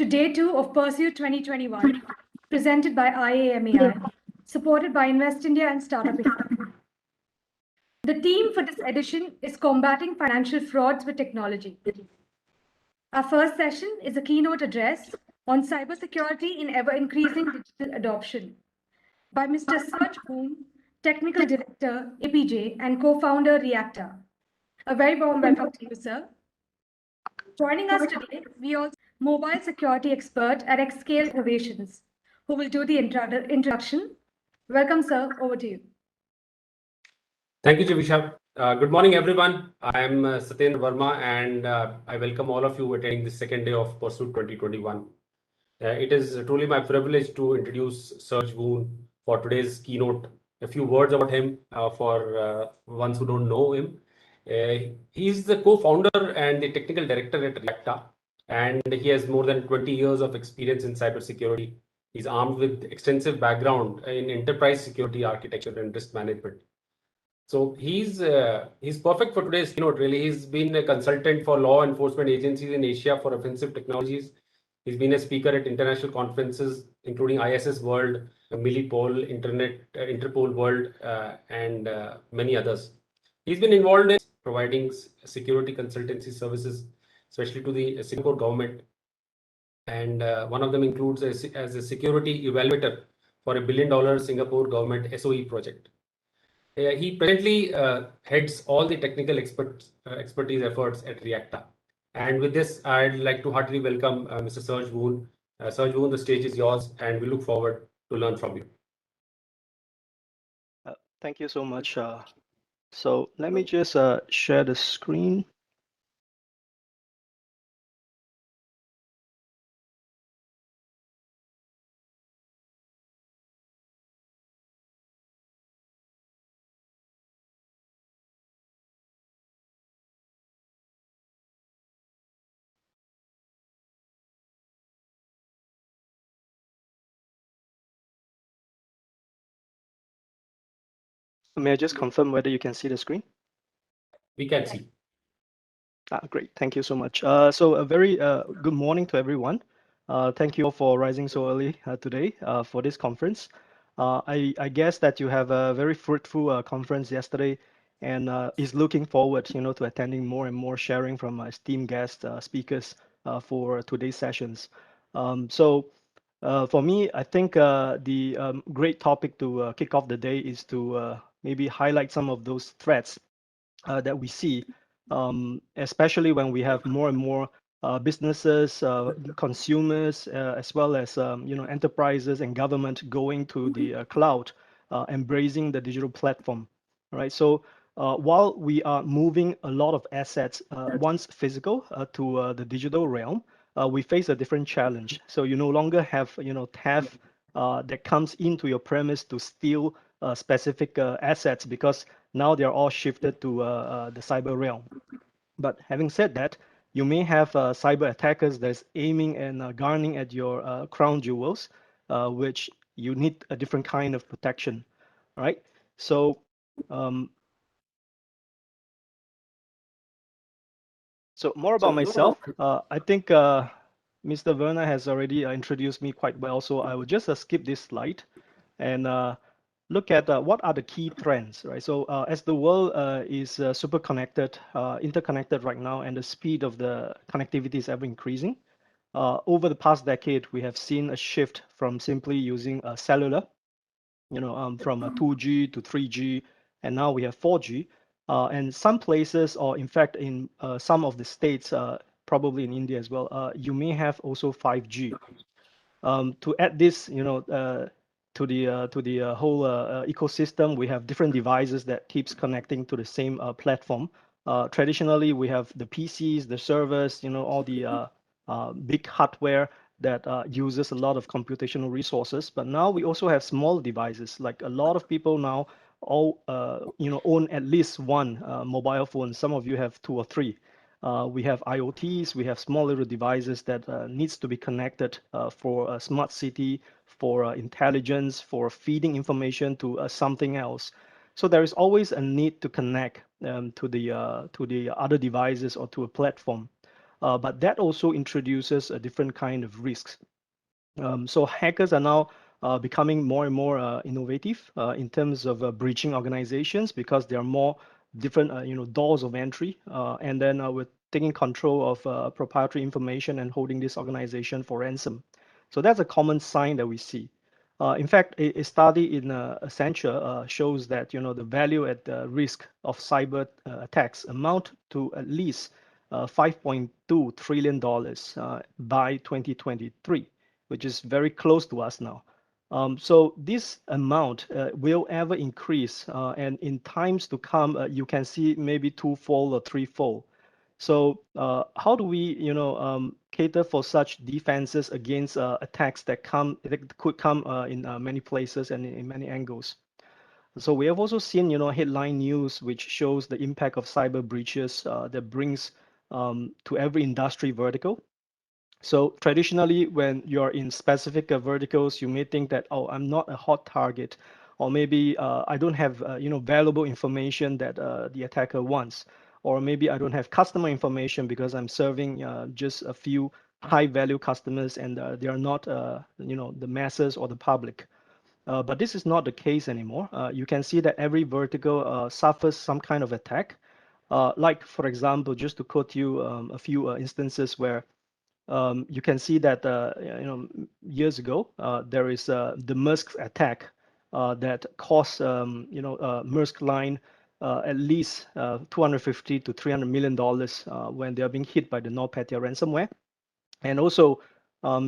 to day 2 of Pursuit 2021, presented by IAMAI, supported by Invest India and Startup India. The theme for this edition is Combating Financial Frauds with Technology. Our first session is a keynote address on cybersecurity in ever-increasing digital adoption by Mr. Serge Woon, Technical Director, APJ, and co-founder ReaQta. A very warm welcome to you, sir. Joining us today, we also have mobile security expert at Xscale Innovations, who will do the introduction. Welcome, sir. Over to you. Thank you, Javisha. Good morning, everyone. I am Satyendra Verma, and I welcome all of you attending the second day of Pursuit 2021. It is truly my privilege to introduce Serge Woon for today's keynote. A few words about him for ones who don't know him. He's the co-founder and the technical director at ReaQta, and he has more than 20 years of experience in cybersecurity. He's armed with extensive background in enterprise security architecture and risk management. So he's perfect for today's keynote, really. He's been a consultant for law enforcement agencies in Asia for offensive technologies. He's been a speaker at international conferences, including ISS World, Millipol, Interpol World, and many others. He's been involved in providing security consultancy services, especially to the Singapore government. And one of them includes as a security evaluator for $1 billion Singapore government SOE project. He presently heads all the technical expertise efforts at ReaQta. And with this, I'd like to heartily welcome Mr. Serge Woon. Serge Woon, the stage is yours, and we look forward to learn from you. Thank you so much. So let me just share the screen. May I just confirm whether you can see the screen? We can see. Great, thank you so much. So a very good morning to everyone. Thank you all for rising so early today for this conference. I guess that you have a very fruitful conference yesterday, and is looking forward, to attending more and more sharing from my esteemed guest speakers for today's sessions. For me, I think the great topic to kick off the day is to maybe highlight some of those threats that we see, especially when we have more and more businesses, consumers, as well as enterprises and government going to the cloud, embracing the digital platform. Right. So while we are moving a lot of assets once physical to the digital realm, we face a different challenge. So you no longer have theft that comes into your premise to steal specific assets, because now they're all shifted to the cyber realm. But having said that, you may have cyber attackers that's aiming and garnering at your crown jewels, which you need a different kind of protection, right? So more about myself. I think Mr. Verna has already introduced me quite well, so I will just skip this slide and look at what are the key trends, right? So as the world is super connected, interconnected right now, and the speed of the connectivity is ever increasing, over the past decade, we have seen a shift from simply using cellular, from 2G to 3G, and now we have 4G. And some places, or in fact, in some of the states, probably in India as well, you may have also 5G. To add this, to the whole ecosystem, we have different devices that keeps connecting to the same platform. Traditionally, we have the PCs, the servers, all the big hardware that uses a lot of computational resources. But now we also have small devices. Like a lot of people now all own at least one mobile phone. Some of you have 2 or 3. We have IoTs, we have small little devices that needs to be connected for a smart city, for intelligence, for feeding information to something else. So there is always a need to connect to the other devices or to a platform. but that also introduces a different kind of risks. So hackers are now becoming more and more innovative in terms of breaching organizations, because there are more different doors of entry, and then we're taking control of proprietary information and holding this organization for ransom. So that's a common sign that we see. In fact, a study in Accenture shows that the value at the risk of cyber attacks amount to at least $5.2 trillion by 2023, which is very close to us now. So this amount will ever increase, and in times to come, you can see maybe twofold or threefold. So how do we, cater for such defenses against attacks that could come in many places and in many angles? So we have also seen, headline news which shows the impact of cyber breaches that brings to every industry vertical. So traditionally, when you're in specific verticals, you may think that, oh, I'm not a hot target, or maybe I don't have, valuable information that the attacker wants, or maybe I don't have customer information because I'm serving just a few high-value customers, and they are not, the masses or the public. But this is not the case anymore. You can see that every vertical suffers some kind of attack. Like, for example, just to quote you a few instances where you can see that years ago there is the Maersk attack that cost Maersk Line at least 250 to $300 million when they are being hit by the NotPetya ransomware. And also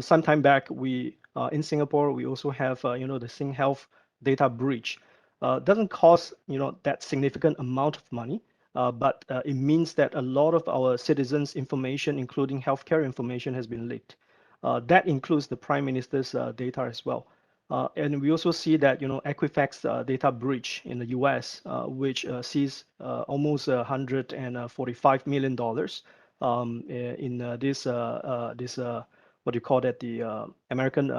sometime back we in Singapore we also have the SingHealth data breach. Doesn't cost that significant amount of money. But it means that a lot of our citizens' information, including healthcare information, has been leaked. That includes the Prime Minister's data as well. And we also see that Equifax data breach in the US, which sees almost $145 million in this what do you call that, the American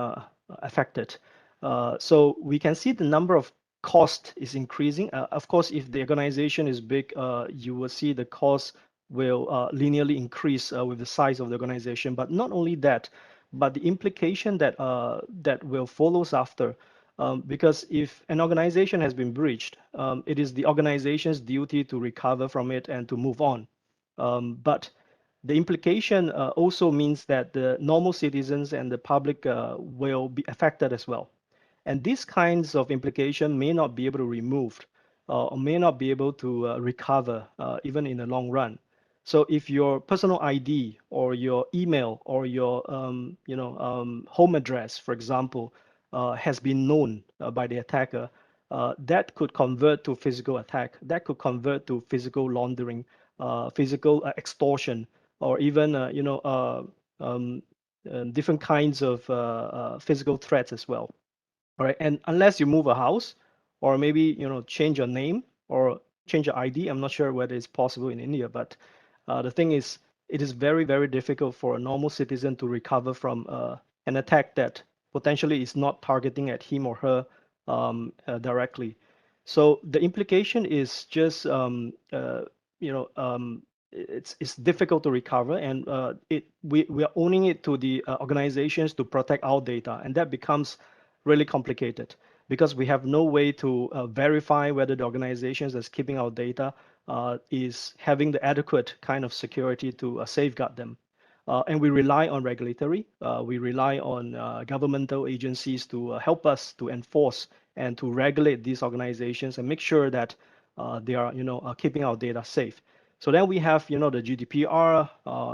affected. So we can see the number of cost is increasing. Of course, if the organization is big, you will see the cost will linearly increase with the size of the organization. But not only that, but the implication that that will follows after, because if an organization has been breached, it is the organization's duty to recover from it and to move on. But the implication also means that the normal citizens and the public will be affected as well. And these kinds of implication may not be able to remove or may not be able to recover even in the long run. So if your personal ID or your email or your home address, for example, has been known by the attacker, that could convert to physical attack. That could convert to physical laundering, physical extortion, or even different kinds of physical threats as well. All right, and unless you move a house, or maybe change your name or change your ID, I'm not sure whether it's possible in India, but the thing is, it is very, very difficult for a normal citizen to recover from an attack that potentially is not targeting at him or her directly. So the implication is just it's difficult to recover, and we are owning it to the organizations to protect our data, and that becomes really complicated because we have no way to verify whether the organizations that's keeping our data is having the adequate kind of security to safeguard them. And we rely on regulatory, we rely on governmental agencies to help us to enforce and to regulate these organizations and make sure that they are keeping our data safe. So then we have the GDPR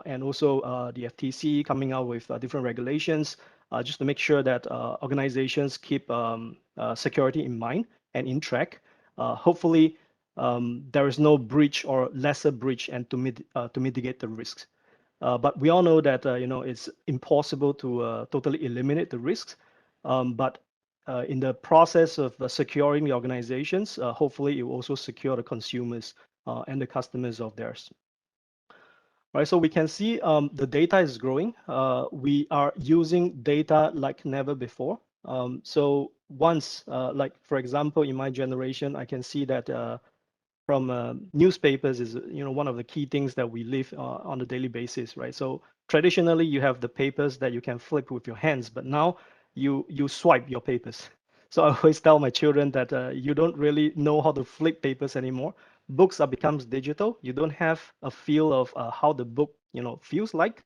and also the FTC coming out with different regulations just to make sure that organizations keep security in mind and in track. Hopefully, there is no breach or lesser breach, and to mitigate the risks. But we all know that it's impossible to totally eliminate the risks. But in the process of securing the organizations, hopefully it will also secure the consumers and the customers of theirs. Right, so we can see the data is growing. We are using data like never before. So once, like for example, in my generation, I can see that newspapers is one of the key things that we live on a daily basis, right? So traditionally you have the papers that you can flip with your hands, but now you swipe your papers. So I always tell my children that you don't really know how to flip papers anymore. Books are becomes digital. You don't have a feel of how the book feels like.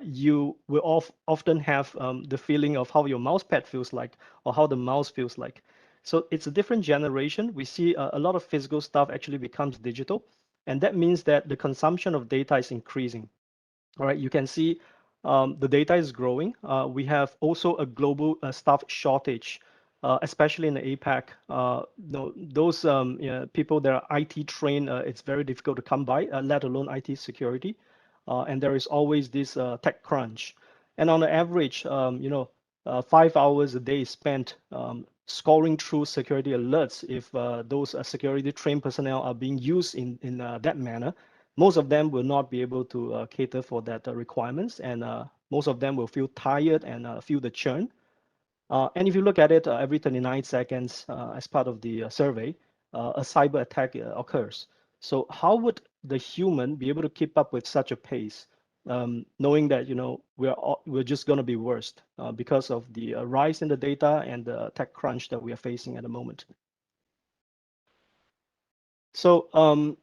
You will often have the feeling of how your mouse pad feels like or how the mouse feels like. So it's a different generation. We see a lot of physical stuff actually becomes digital, and that means that the consumption of data is increasing. All right, you can see the data is growing. We have also a global staff shortage, especially in the APAC. Those people that are IT trained, it's very difficult to come by, let alone IT security. And there is always this tech crunch. And on the average, 5 hours a day spent scoring through security alerts. If those security trained personnel are being used in that manner, most of them will not be able to cater for that requirements, and most of them will feel tired and feel the churn. And if you look at it, every 39 seconds, as part of the survey, a cyber attack occurs. So how would the human be able to keep up with such a pace, knowing that we're just going to be worst because of the rise in the data and the tech crunch that we are facing at the moment? So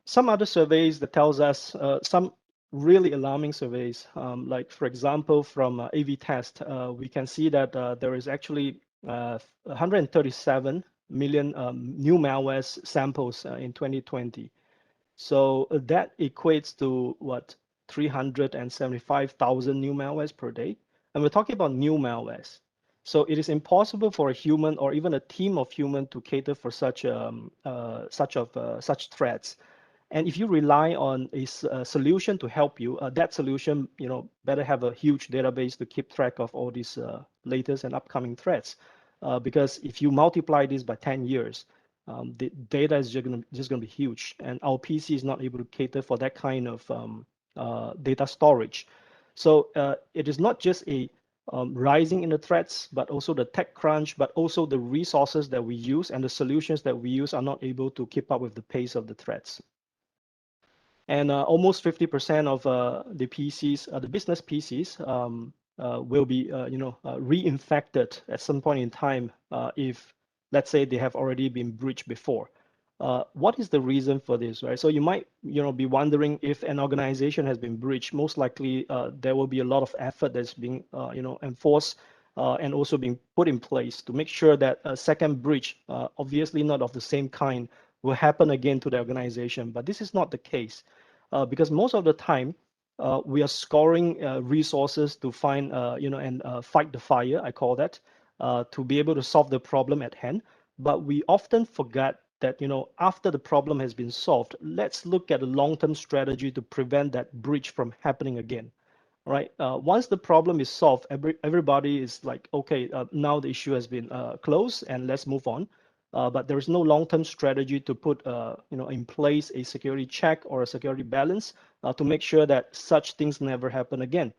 some other surveys that tells us some really alarming surveys, like for example, from AV Test, we can see that there is actually 137 million new malware samples in 2020. So that equates to what, 375,000 new malwares per day. And we're talking about new malwares. So it is impossible for a human or even a team of humans to cater for such threats. And if you rely on a solution to help you, that solution, better have a huge database to keep track of all these latest and upcoming threats. Because if you multiply this by 10 years, the data is just going to be huge, and our PC is not able to cater for that kind of data storage. So it is not just a rising in the threats, but also the tech crunch, but also the resources that we use and the solutions that we use are not able to keep up with the pace of the threats. And almost 50% of the PCs, the business PCs, will be, reinfected at some point in time if, let's say, they have already been breached before. What is the reason for this, right? So you might, be wondering if an organization has been breached. Most likely, there will be a lot of effort that's being, enforced and also being put in place to make sure that a second breach, obviously not of the same kind, will happen again to the organization. But this is not the case because most of the time, we are scoring resources to find, and fight the fire, I call that, to be able to solve the problem at hand. But we often forget that, after the problem has been solved, let's look at a long-term strategy to prevent that breach from happening again. Right. Once the problem is solved, everybody is like, okay, now the issue has been closed and let's move on. But there is no long-term strategy to put, in place a security check or a security balance to make sure that such things never happen again.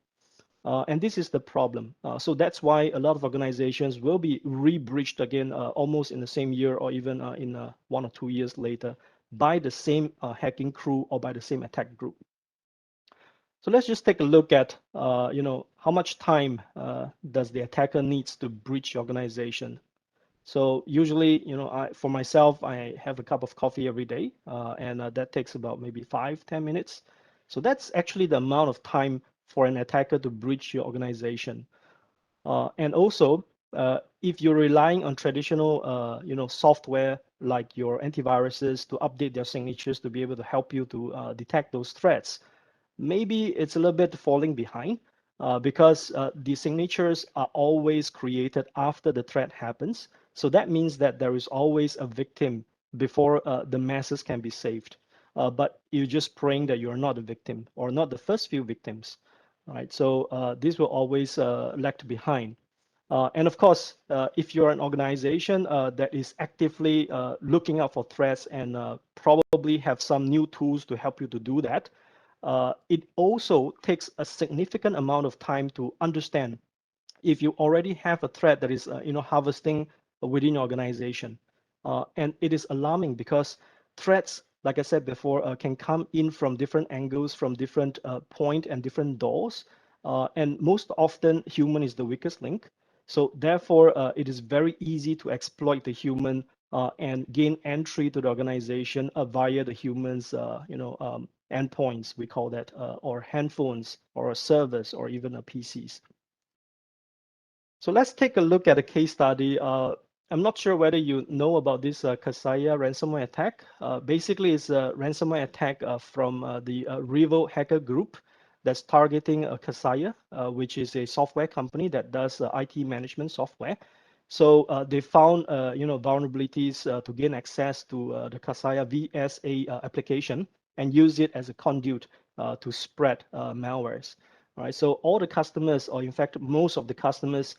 And this is the problem. So that's why a lot of organizations will be re-breached again almost in the same year or even in 1 or 2 years later by the same hacking crew or by the same attack group. So let's just take a look at, how much time does the attacker needs to breach the organization. So usually, for myself, I have a cup of coffee every day, and that takes about maybe 5-10 minutes. So that's actually the amount of time for an attacker to breach your organization. And also, if you're relying on traditional, software like your antiviruses to update their signatures to be able to help you to detect those threats, maybe it's a little bit falling behind because the signatures are always created after the threat happens. So that means that there is always a victim before the masses can be saved. But you're just praying that you're not a victim or not the first few victims, right? So this will always lag behind. And of course, if you're an organization that is actively looking out for threats and probably have some new tools to help you to do that, it also takes a significant amount of time to understand if you already have a threat that is, harvesting within your organization. And it is alarming because threats like I said before, can come in from different angles, from different point and different doors. And most often, human is the weakest link. So therefore, it is very easy to exploit the human and gain entry to the organization via the humans, endpoints, we call that, or handphones, or servers, or even PCs. So let's take a look at a case study. I'm not sure whether you know about this Kaseya ransomware attack. Basically, it's a ransomware attack from the Revo hacker group that's targeting Kaseya, which is a software company that does IT management software. So they found vulnerabilities to gain access to the Kaseya VSA application and use it as a conduit to spread malwares. All right, so all the customers, or in fact, most of the customers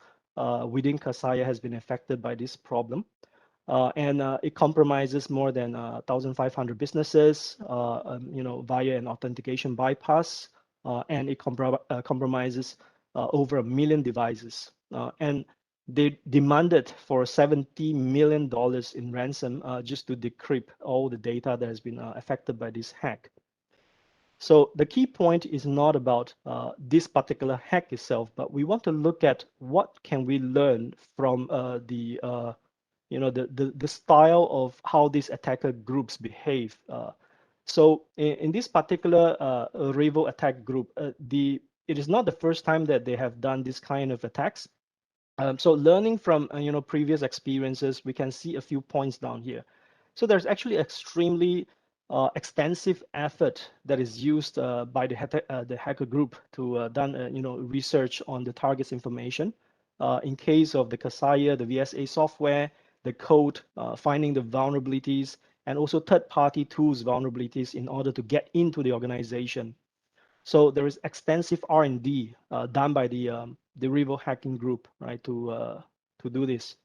within Kaseya has been affected by this problem. And it compromises more than 1,500 businesses, via an authentication bypass, and it compromises over 1 million devices. And they demanded for $70 million in ransom just to decrypt all the data that has been affected by this hack. So the key point is not about this particular hack itself, but we want to look at what can we learn from the style of how these attacker groups behave. So in this particular Revo attack group, it is not the first time that they have done this kind of attacks. So learning from previous experiences, we can see a few points down here. So there's actually extremely extensive effort that is used by the hacker group to done research on the target's information. In case of the Kaseya, the VSA software, the code, finding the vulnerabilities, and also third-party tools vulnerabilities in order to get into the organization. So there is extensive R&D done by the Revo hacking group, right, to do this.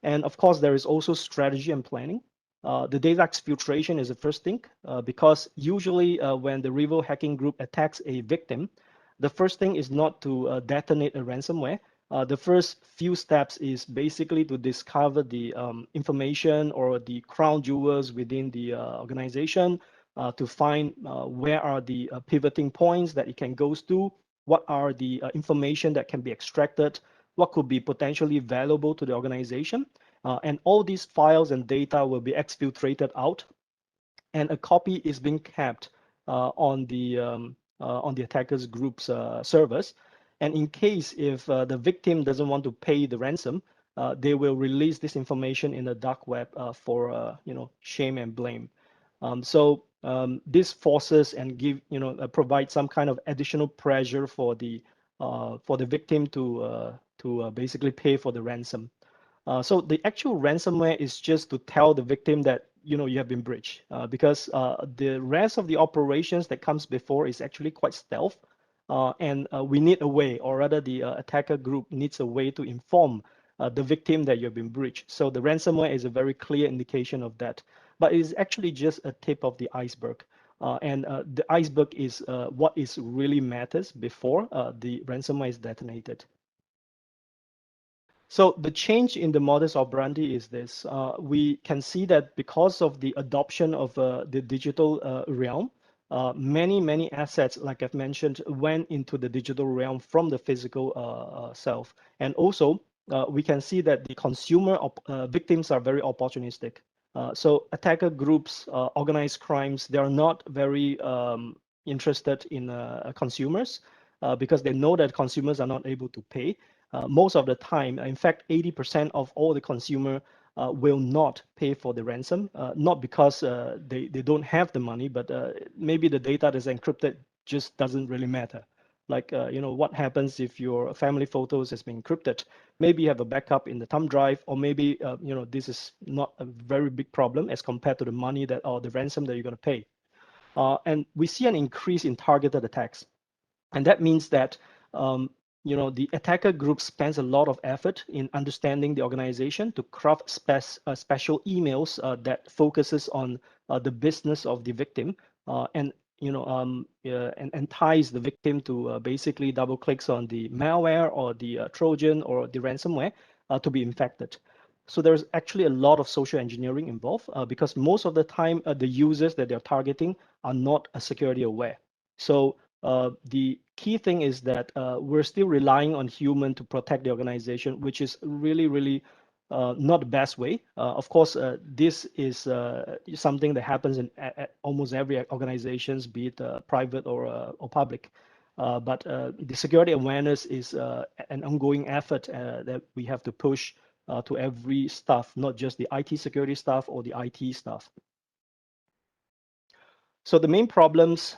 And of course, there is also strategy and planning. The data exfiltration is the first thing, because usually when the Revo hacking group attacks a victim, the first thing is not to detonate a ransomware. The first few steps is basically to discover the information or the crown jewels within the organization, to find where are the pivoting points that it can go to, what are the information that can be extracted, what could be potentially valuable to the organization. And all these files and data will be exfiltrated out, and a copy is being kept on the attackers group's servers. And in case if the victim doesn't want to pay the ransom, they will release this information in the dark web for shame and blame. So this forces and provide some kind of additional pressure for the victim to basically pay for the ransom. So the actual ransomware is just to tell the victim that you have been breached, because the rest of the operations that comes before is actually quite stealth, and we need a way, or rather the attacker group needs a way to inform the victim that you've been breached. So the ransomware is a very clear indication of that, but it is actually just a tip of the iceberg. And the iceberg is what is really matters before the ransomware is detonated. So the change in the modus operandi is this. We can see that because of the adoption of the digital realm, many assets, like I've mentioned, went into the digital realm from the physical self. And also, we can see that the consumer victims are very opportunistic. So attacker groups, organized crimes, they are not very interested in consumers because they know that consumers are not able to pay. Most of the time, in fact, 80% of all the consumer will not pay for the ransom, not because they don't have the money, but maybe the data that's encrypted just doesn't really matter. Like, what happens if your family photos has been encrypted? Maybe you have a backup in the thumb drive, or maybe, this is not a very big problem as compared to the money that, or the ransom that you're going to pay. And we see an increase in targeted attacks. And that means that the attacker group spends a lot of effort in understanding the organization to craft special emails that focuses on the business of the victim and entice the victim to basically double clicks on the malware or the Trojan or the ransomware to be infected. So there's actually a lot of social engineering involved because most of the time the users that they're targeting are not security aware. So the key thing is that we're still relying on human to protect the organization, which is really not the best way. Of course, this is something that happens in almost every organizations, be it private or public. But the security awareness is an ongoing effort that we have to push to every staff, not just the IT security staff or the IT staff. So the main problems,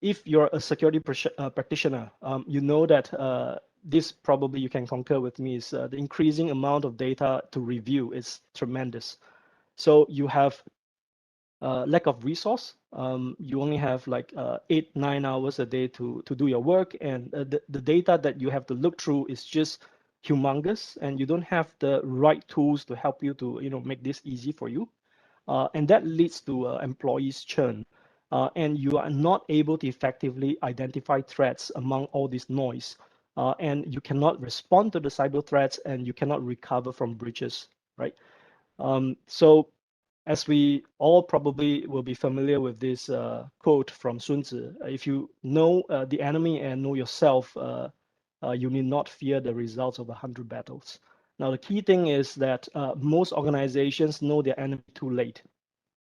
if you're a security practitioner, you know that this probably you can concur with me is the increasing amount of data to review is tremendous. So you have lack of resource. You only have like 8-9 hours a day to do your work, and the data that you have to look through is just humongous, and you don't have the right tools to help you to make this easy for you, and that leads to employees churn, and you are not able to effectively identify threats among all this noise, and you cannot respond to the cyber threats, and you cannot recover from breaches, right? So as we all probably will be familiar with this quote from Sun Tzu, if you know the enemy and know yourself, you need not fear the results of 100 battles. Now, the key thing is that most organizations know their enemy too late.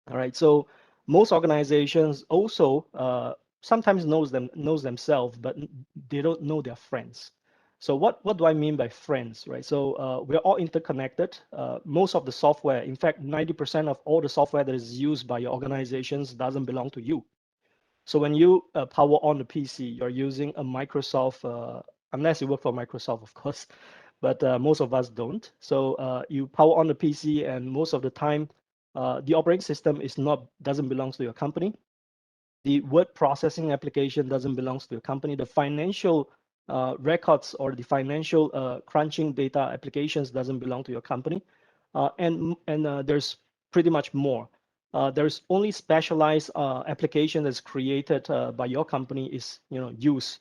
All right, so most organizations also sometimes knows themselves, but they don't know their friends. So what do I mean by friends, right? So we're all interconnected. Most of the software, in fact, 90% of all the software that is used by your organizations doesn't belong to you. So when you power on the PC, you're using a Microsoft, unless you work for Microsoft, of course, but most of us don't. So you power on the PC, and most of the time, the operating system doesn't belong to your company. The word processing application doesn't belong to your company. The financial records or the financial crunching data applications doesn't belong to your company. And there's pretty much more. There's only specialized application that's created by your company is used,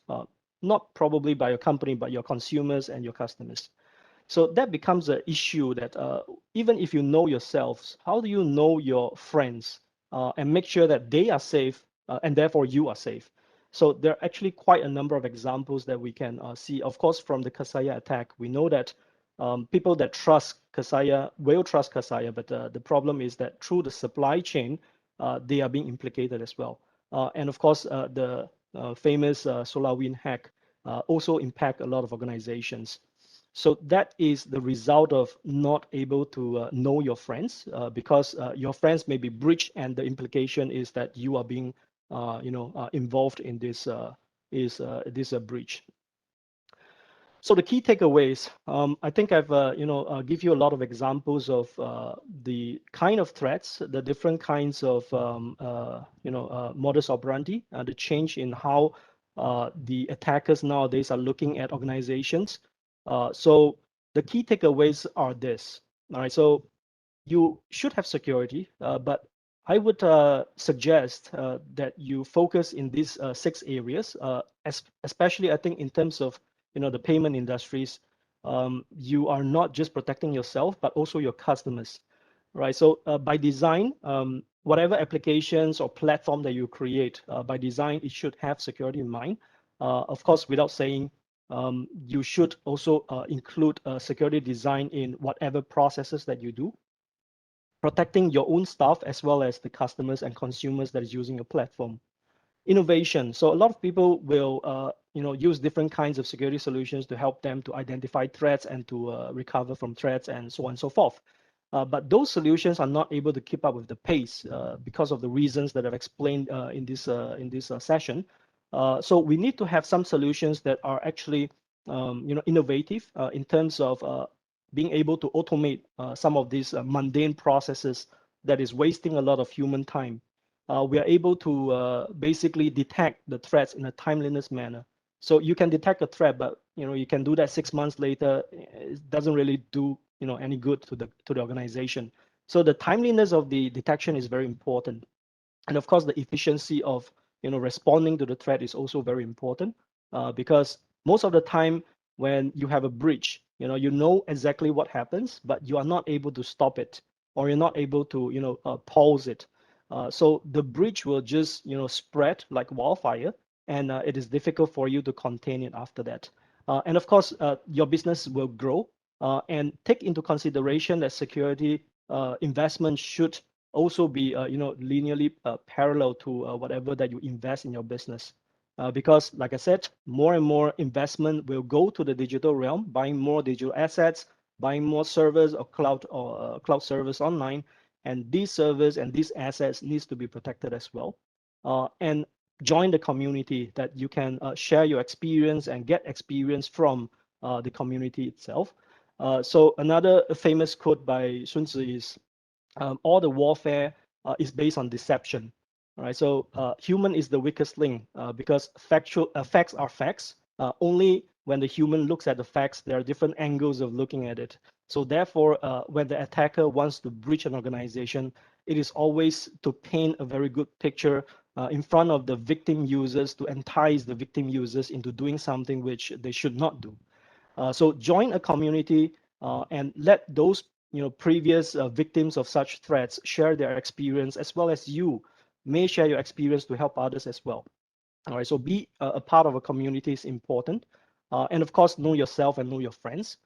not probably by your company, but your consumers and your customers. So that becomes an issue that even if you know yourselves, how do you know your friends and make sure that they are safe and therefore you are safe? So there are actually quite a number of examples that we can see. Of course, from the Kaseya attack, we know that people that trust Kaseya will trust Kaseya, but the problem is that through the supply chain, they are being implicated as well. And of course, the famous SolarWinds hack also impact a lot of organizations. So that is the result of not able to know your friends because your friends may be breached, and the implication is that you are being, involved in this breach. So the key takeaways, I think I've give you a lot of examples of the kind of threats, the different kinds of modus operandi, the change in how the attackers nowadays are looking at organizations. So the key takeaways are this. All right, so you should have security, but I would suggest that you focus in these 6 areas, especially I think in terms of the payment industries. You are not just protecting yourself, but also your customers, right? So by design, whatever applications or platform that you create, by design, it should have security in mind. Of course, without saying, you should also include security design in whatever processes that you do, protecting your own staff as well as the customers and consumers that is using your platform. Innovation. So a lot of people will use different kinds of security solutions to help them to identify threats and to recover from threats and so on and so forth. But those solutions are not able to keep up with the pace because of the reasons that I've explained in this session. So we need to have some solutions that are actually innovative in terms of being able to automate some of these mundane processes that is wasting a lot of human time. We are able to basically detect the threats in a timeliness manner. So you can detect a threat, but you can do that 6 months later. It doesn't really do any good to the organization. So the timeliness of the detection is very important, and of course the efficiency of responding to the threat is also very important because most of the time when you have a breach. You know exactly what happens, but you are not able to stop it, or you're not able to pause it. So the breach will just spread like wildfire, and it is difficult for you to contain it after that. And of course, your business will grow. And take into consideration that security investment should also be linearly parallel to whatever that you invest in your business. Because like I said, more and more investment will go to the digital realm, buying more digital assets, buying more servers or cloud servers online, and these servers and these assets needs to be protected as well. And join the community that you can share your experience and get experience from the community itself. So another famous quote by Sun Tzu is, all the warfare is based on deception. All right, so human is the weakest link because facts are facts. Only when the human looks at the facts, there are different angles of looking at it. So therefore, when the attacker wants to breach an organization, it is always to paint a very good picture in front of the victim users, to entice the victim users into doing something which they should not do. So join a community and let those previous victims of such threats share their experience, as well as you may share your experience to help others as well. All right, so be a part of a community is important. And of course, know yourself and know your friends.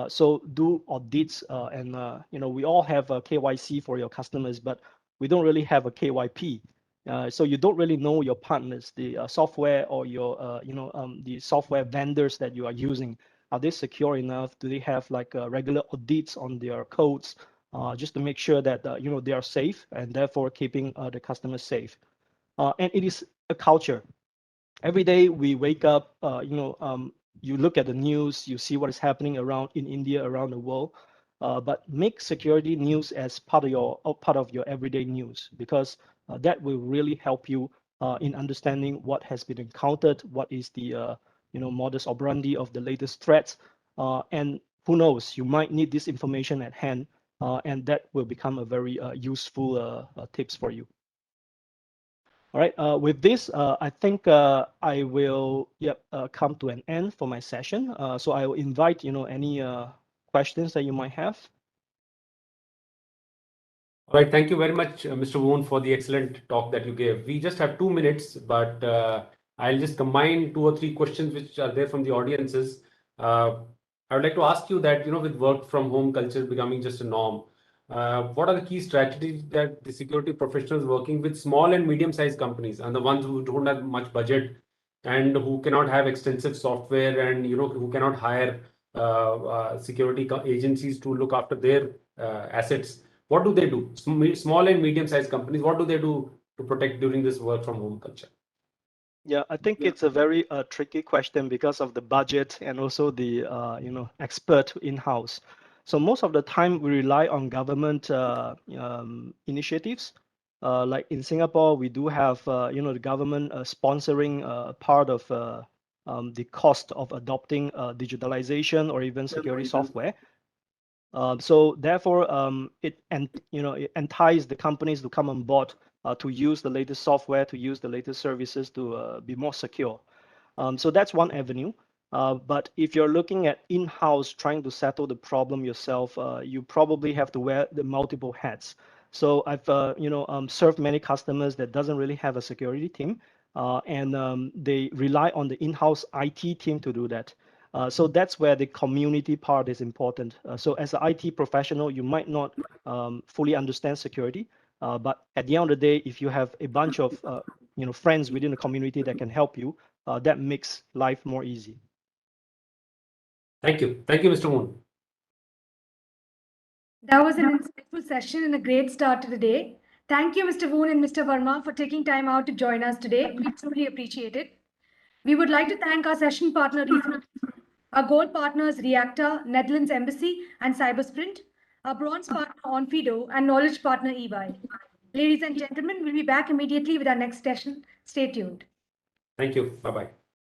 So do audits, and we all have a KYC for your customers, but we don't really have a KYP. So you don't really know your partners, the software or your the software vendors that you are using. Are they secure enough? Do they have like regular audits on their codes, just to make sure that they are safe, and therefore keeping the customers safe. And it is a culture. Every day we wake up, you look at the news, you see what is happening around in India, around the world, but make security news as part of your everyday news, because that will really help you in understanding what has been encountered, what is the modus operandi of the latest threats, and who knows, you might need this information at hand, and that will become a very useful tips for you. All right, with this, I think I will come to an end for my session. So I will invite any questions that you might have. All right, thank you very much, Mr. Woon, for the excellent talk that you gave. We just have 2 minutes, but I'll just combine 2 or 3 questions which are there from the audiences. I would like to ask you that, with work from home culture becoming just a norm, what are the key strategies that the security professionals working with small and medium-sized companies, and the ones who don't have much budget and who cannot have extensive software, and who cannot hire security agencies to look after their assets? What do they do? Small and medium-sized companies, what do they do to protect during this work from home culture? Yeah, I think it's a very tricky question because of the budget and also the expert in-house. So most of the time we rely on government initiatives. Like in Singapore, we do have the government sponsoring part of the cost of adopting digitalization or even security software. So therefore, it entices the companies to come on board to use the latest software, to use the latest services to be more secure. So that's one avenue. But if you're looking at in-house trying to settle the problem yourself, you probably have to wear the multiple hats. So I've served many customers that doesn't really have a security team, and they rely on the in-house IT team to do that. So that's where the community part is important. So as an IT professional, you might not fully understand security, but at the end of the day, if you have a bunch of friends within the community that can help you, that makes life more easy. Thank you, Mr. Woon. That was an insightful session and a great start to the day. Thank you, Mr. Woon and Mr. Verma, for taking time out to join us today. We truly appreciate it. We would like to thank our session partner, our gold partners, ReaQta, Netherlands Embassy, and Cybersprint, our bronze partner, Onfido, and knowledge partner, EY. Ladies and gentlemen, we'll be back immediately with our next session. Stay tuned. Thank you. Bye-bye.